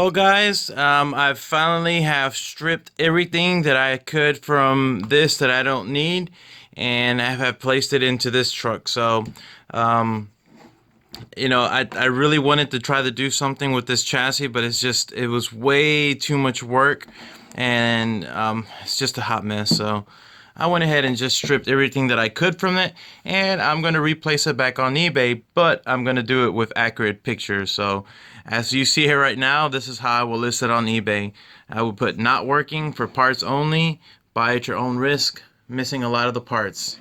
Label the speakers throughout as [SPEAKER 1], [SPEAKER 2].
[SPEAKER 1] Well, guys, I finally have stripped everything that I could from this that I don't need, and I have placed it into this truck. So, um, I really wanted to try to do something with this chassis, but it was way too much work, and it's just a hot mess. So, I went ahead and just stripped everything that I could from it, and I'm going to replace it back on eBay, but I'm going to do it with accurate pictures. So as you see here right now, this is how I will list it on eBay. I will put not working for parts only, buy at your own risk, missing a lot of the parts.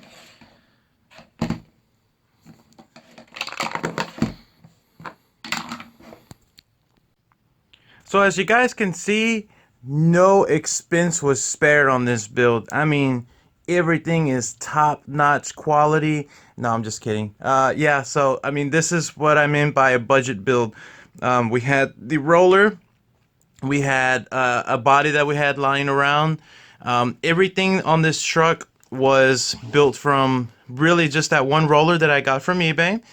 [SPEAKER 1] So as you guys can see, no expense was spared on this build. I mean, everything is top-notch quality. No, I'm just kidding. Yeah, so I mean, this is what I meant by a budget build. We had the roller, we had a body that we had lying around. Everything on this truck was built from really just that one roller that I got from eBay,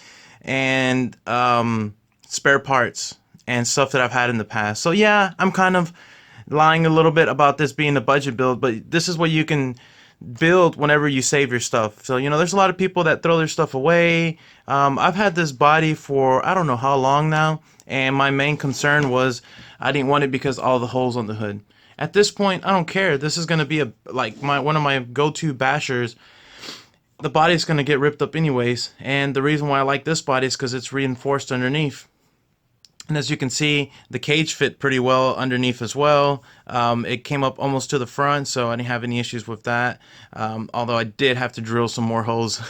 [SPEAKER 1] and spare parts and stuff that I've had in the past. So yeah, I'm kind of lying a little bit about this being a budget build, but this is what you can build whenever you save your stuff. So, there's a lot of people that throw their stuff away. I've had this body for I don't know how long now, and my main concern was I didn't want it because all the holes on the hood. At this point, I don't care. This is gonna be one of my go-to bashers. The body's gonna get ripped up anyways, and the reason why I like this body is because it's reinforced underneath. And as you can see, the cage fit pretty well underneath as well. It came up almost to the front, so I didn't have any issues with that. Although I did have to drill some more holes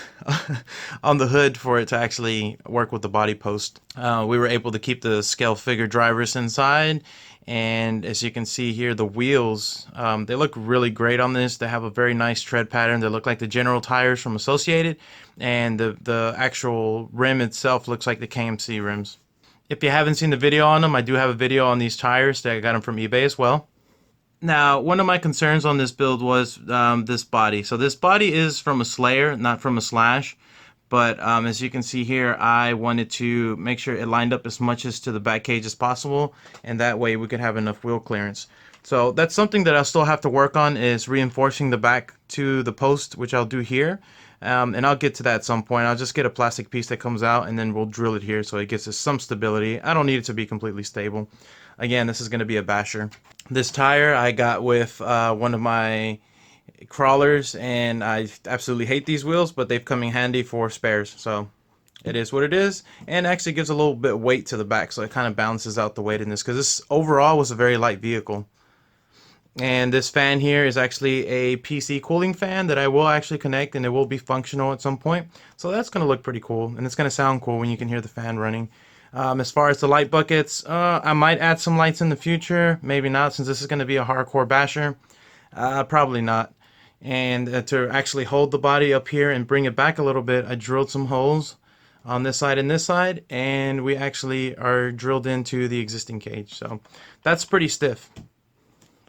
[SPEAKER 1] on the hood for it to actually work with the body post. We were able to keep the scale figure drivers inside. And as you can see here, the wheels, they look really great on this. They have a very nice tread pattern. They look like the General tires from Associated. And the actual rim itself looks like the KMC rims. If you haven't seen the video on them, I do have a video on these tires that I got them from eBay as well. Now, one of my concerns on this build was this body. So this body is from a Slayer, not from a Slash. But as you can see here, I wanted to make sure it lined up as much as to the back cage as possible. And that way we could have enough wheel clearance. So that's something that I'll still have to work on, is reinforcing the back to the post, which I'll do here. And I'll get to that at some point. I'll just get a plastic piece that comes out, and then we'll drill it here so it gets us some stability. I don't need it to be completely stable. Again, this is going to be a basher. This tire I got with one of my crawlers, and I absolutely hate these wheels, but they've come in handy for spares. So it is what it is, and actually gives a little bit of weight to the back, so it kind of balances out the weight in this, because this overall was a very light vehicle. And this fan here is actually a PC cooling fan that I will actually connect, and it will be functional at some point. So that's going to look pretty cool, and it's going to sound cool when you can hear the fan running. As far as the light buckets, I might add some lights in the future. Maybe not, since this is going to be a hardcore basher. Probably not. And to actually hold the body up here and bring it back a little bit, I drilled some holes on this side and this side, and we actually are drilled into the existing cage. So that's pretty stiff,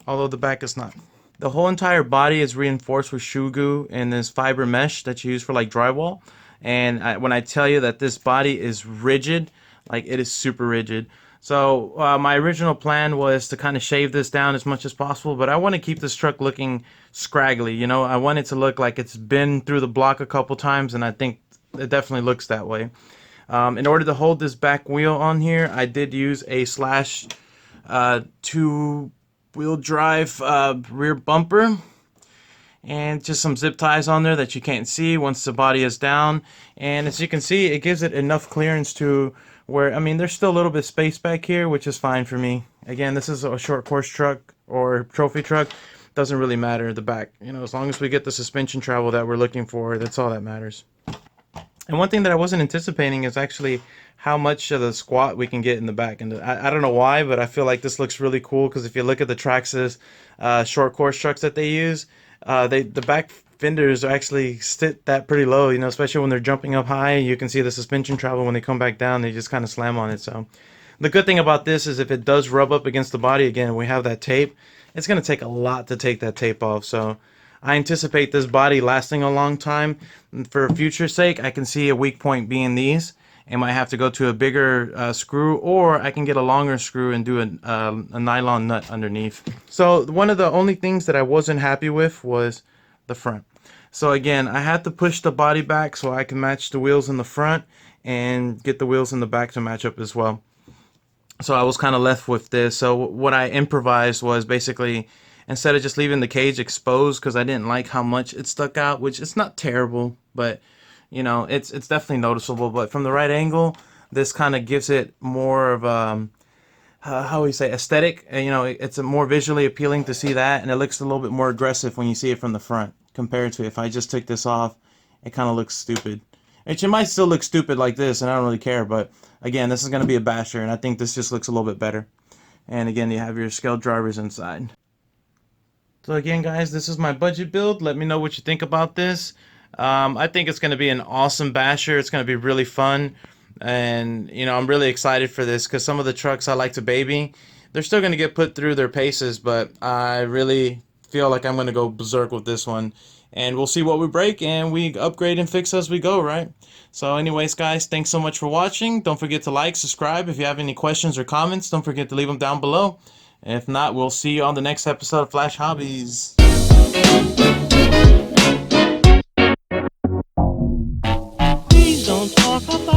[SPEAKER 1] although the back is not. The whole entire body is reinforced with shoe goo and this fiber mesh that you use for like drywall. And when I tell you that this body is rigid, like it is super rigid. So my original plan was to kind of shave this down as much as possible, but I want to keep this truck looking scraggly. I want it to look like it's been through the block a couple times, and I think it definitely looks that way. In order to hold this back wheel on here, I did use a Slash 2-wheel drive rear bumper, and just some zip ties on there that you can't see once the body is down. And as you can see, it gives it enough clearance to where, I mean, there's still a little bit of space back here, which is fine for me. Again, this is a short course truck or trophy truck. Doesn't really matter the back. As long as we get the suspension travel that we're looking for, that's all that matters. And one thing that I wasn't anticipating is actually how much of the squat we can get in the back. And I don't know why, but I feel like this looks really cool, because if you look at the Traxxas short course trucks that they use, the back fenders actually sit that pretty low, especially when they're jumping up high. You can see the suspension travel when they come back down, they just kind of slam on it. So the good thing about this is if it does rub up against the body, again, we have that tape. It's going to take a lot to take that tape off. So I anticipate this body lasting a long time. And for future sake, I can see a weak point being these. and might have to go to a bigger screw, or I can get a longer screw and do a nylon nut underneath. So one of the only things that I wasn't happy with was the front. So again, I had to push the body back so I can match the wheels in the front and get the wheels in the back to match up as well. So I was kind of left with this. So what I improvised was basically, instead of just leaving the cage exposed, because I didn't like how much it stuck out, which it's not terrible, but you know, it's definitely noticeable. But from the right angle, this kind of gives it more of how we say, aesthetic. And, you know, it's a more visually appealing to see that, and it looks a little bit more aggressive when you see it from the front compared to if I just took this off. It kind of looks stupid. It might still look stupid like this, and I don't really care. But again, this is going to be a basher, and I think this just looks a little bit better. And again, you have your scale drivers inside. So again, guys, this is my budget build. Let me know what you think about this. I think it's going to be an awesome basher. It's going to be really fun. And, you know, I'm really excited for this because some of the trucks I like to baby, they're still going to get put through their paces, but I really feel like I'm going to go berserk with this one. And we'll see what we break, and we upgrade and fix as we go, right? So anyways, guys, thanks so much for watching. Don't forget to like, subscribe. If you have any questions or comments, don't forget to leave them down below. And if not, we'll see you on the next episode of Flash Hobbies.
[SPEAKER 2] Please don't talk about